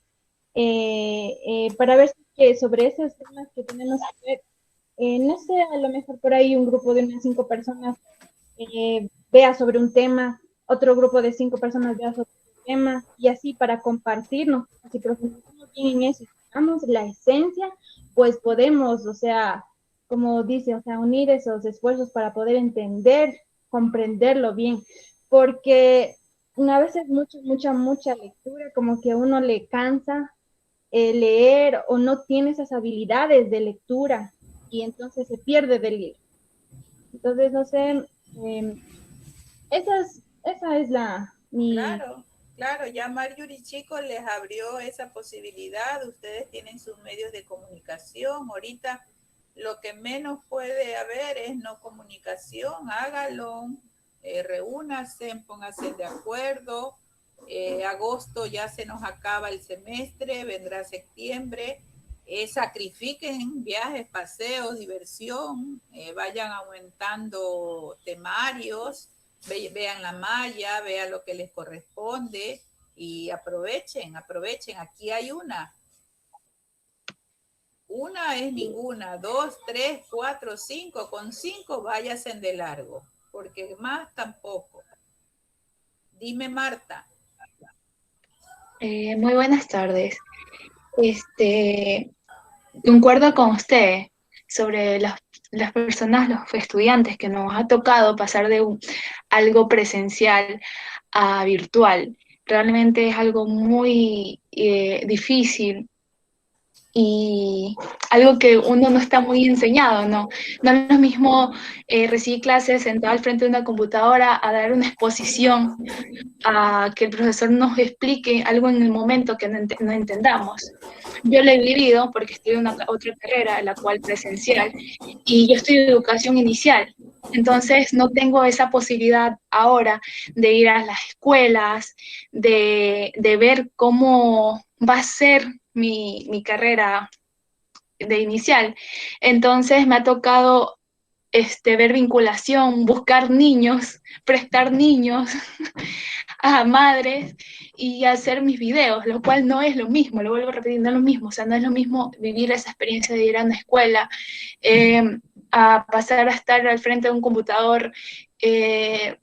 para ver que sobre esos temas que tenemos que ver, no sé, a lo mejor por ahí un grupo de unas 5 personas vea sobre un tema, otro grupo de 5 personas vea sobre un tema, y así para compartirnos, si profundizamos bien en eso y damos la esencia, pues podemos, o sea, como dice, o sea, unir esos esfuerzos para poder entender, comprenderlo bien, porque a veces mucha lectura, como que a uno le cansa leer o no tiene esas habilidades de lectura y entonces se pierde del libro. Entonces, no sé, esa es mi... Claro, ya Marjorie Chico les abrió esa posibilidad, ustedes tienen sus medios de comunicación, ahorita lo que menos puede haber es no comunicación, hágalo, reúnanse, pónganse de acuerdo. Agosto ya se nos acaba el semestre, vendrá septiembre, sacrifiquen viajes, paseos, diversión, vayan aumentando temarios, vean la malla, vean lo que les corresponde y aprovechen, aquí hay una es ninguna, 2, 3, 4, 5, con 5 váyanse de largo, porque más tampoco. Dime, Marta. Muy buenas tardes. Concuerdo con usted sobre las personas, los estudiantes que nos ha tocado pasar de algo presencial a virtual. Realmente es algo muy difícil y algo que uno no está muy enseñado, ¿no? No es lo mismo recibir clases sentado al frente de una computadora a dar una exposición, a que el profesor nos explique algo en el momento que no entendamos. Yo lo he vivido porque estudié otra carrera, la cual presencial, y yo estudio educación inicial. Entonces no tengo esa posibilidad ahora de ir a las escuelas, de ver cómo va a ser mi carrera de inicial. Entonces me ha tocado ver vinculación, buscar niños, prestar niños a madres y hacer mis videos, lo cual no es lo mismo, lo vuelvo a repetir, no es lo mismo, o sea, no es lo mismo vivir esa experiencia de ir a una escuela, a pasar a estar al frente de un computador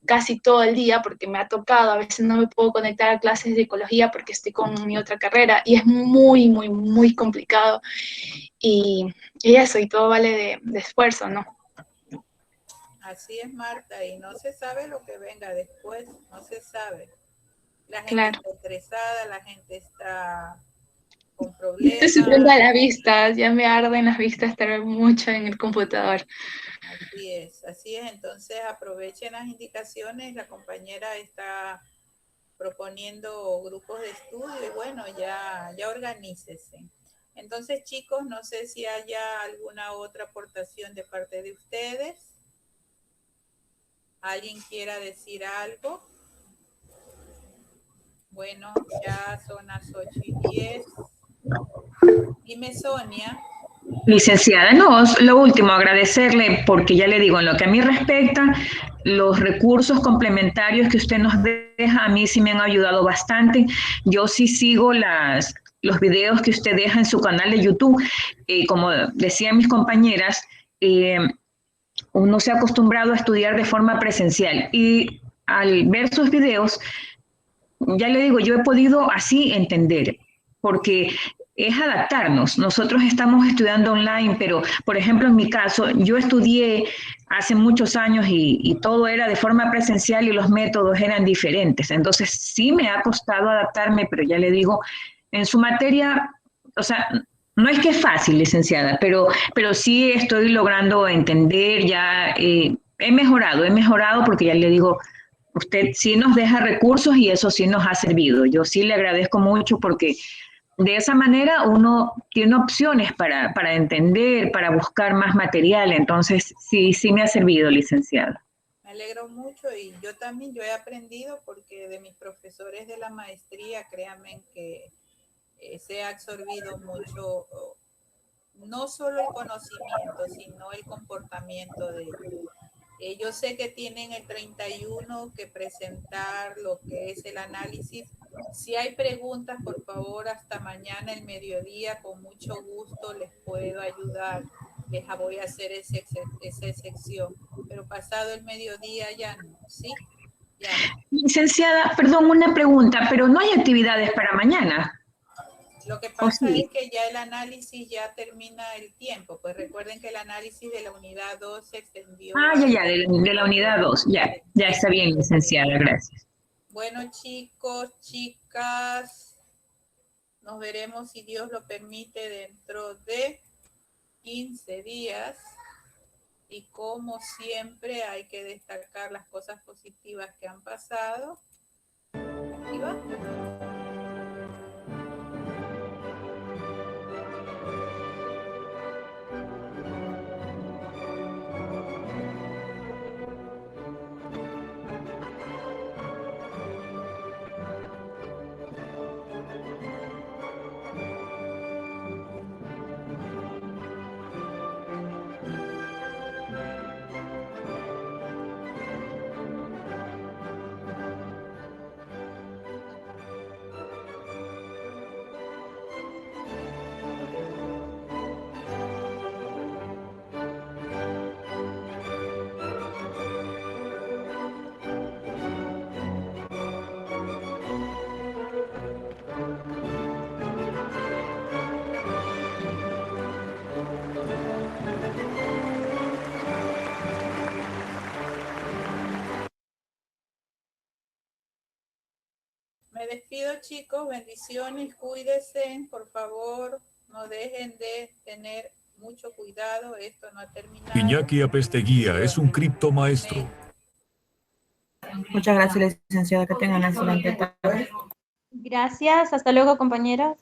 casi todo el día, porque me ha tocado, a veces no me puedo conectar a clases de psicología porque estoy con mi otra carrera y es muy, muy, muy complicado y eso, y todo vale de esfuerzo, ¿no? Así es, Marta, y no se sabe lo que venga después, no se sabe. La gente está estresada, la gente está con problemas. Estoy sufriendo a la vista, ya me arden las vistas estar mucho en el computador. Así es, entonces aprovechen las indicaciones, la compañera está proponiendo grupos de estudio y bueno, ya organícese. Entonces, chicos, no sé si haya alguna otra aportación de parte de ustedes. ¿Alguien quiera decir algo? Bueno, ya son las 8:10. Dime, Sonia. Licenciada, no, lo último, agradecerle, porque ya le digo, en lo que a mí respecta, los recursos complementarios que usted nos deja, a mí sí me han ayudado bastante. Yo sí sigo los videos que usted deja en su canal de YouTube. Como decían mis compañeras, uno se ha acostumbrado a estudiar de forma presencial y al ver sus videos, ya le digo, yo he podido así entender, porque es adaptarnos. Nosotros estamos estudiando online, pero, por ejemplo, en mi caso, yo estudié hace muchos años y todo era de forma presencial y los métodos eran diferentes. Entonces, sí me ha costado adaptarme, pero ya le digo, en su materia, o sea, no es que es fácil, licenciada, pero sí estoy logrando entender, ya he mejorado porque ya le digo, usted sí nos deja recursos y eso sí nos ha servido. Yo sí le agradezco mucho porque de esa manera uno tiene opciones para entender, para buscar más material. Entonces, sí me ha servido, licenciada. Me alegro mucho y yo también, yo he aprendido porque de mis profesores de la maestría, créanme que se ha absorbido mucho, no solo el conocimiento, sino el comportamiento de ellos. Yo sé que tienen el 31 que presentar lo que es el análisis. Si hay preguntas, por favor, hasta mañana, el mediodía, con mucho gusto les puedo ayudar. Les voy a hacer esa sección. Pero pasado el mediodía ya no, ¿sí? Ya no. Licenciada, perdón, una pregunta, pero no hay actividades para mañana. Lo que pasa es que ya el análisis ya termina el tiempo. Pues recuerden que el análisis de la unidad 2 se extendió. De la unidad 2. Ya está bien, licenciada, gracias. Bueno, chicos, chicas, nos veremos, si Dios lo permite, dentro de 15 días. Y como siempre, hay que destacar las cosas positivas que han pasado. Aquí va. Me despido, chicos, bendiciones, cuídense, por favor, no dejen de tener mucho cuidado, esto no ha terminado. Iñaki Apesteguía es un criptomaestro. Muchas gracias, licenciada, que tengan una excelente tarde. Gracias, hasta luego, compañeras.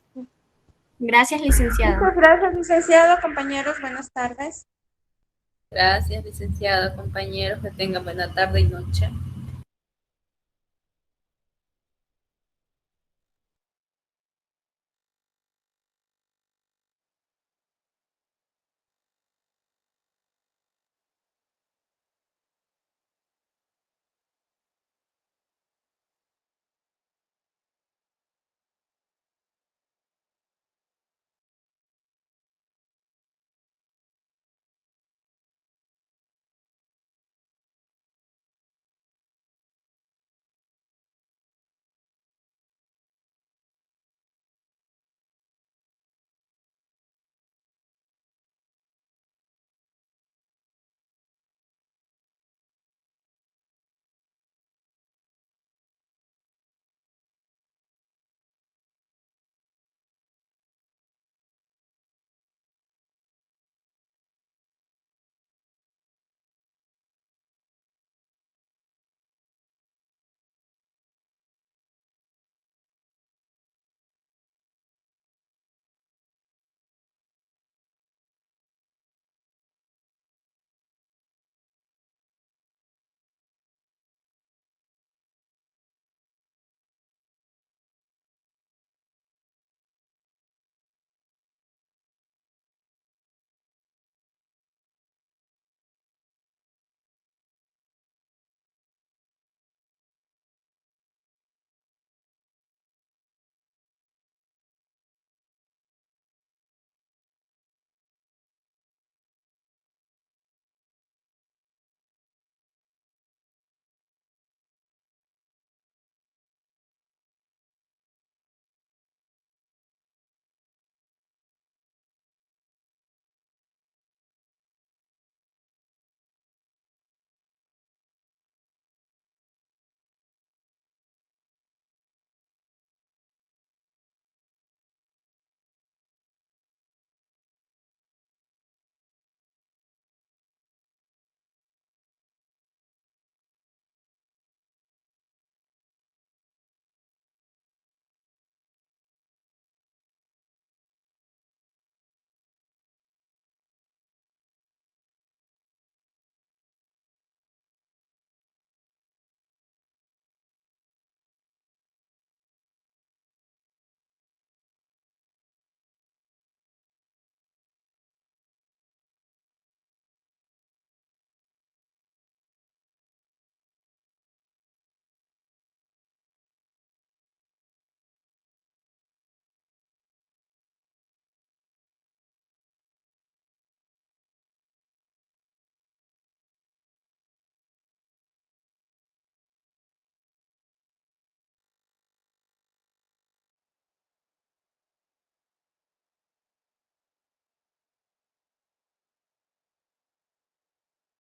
Gracias, licenciada. Muchas gracias, licenciado, compañeros, buenas tardes. Gracias, licenciada, compañeros, que tengan buena tarde y noche.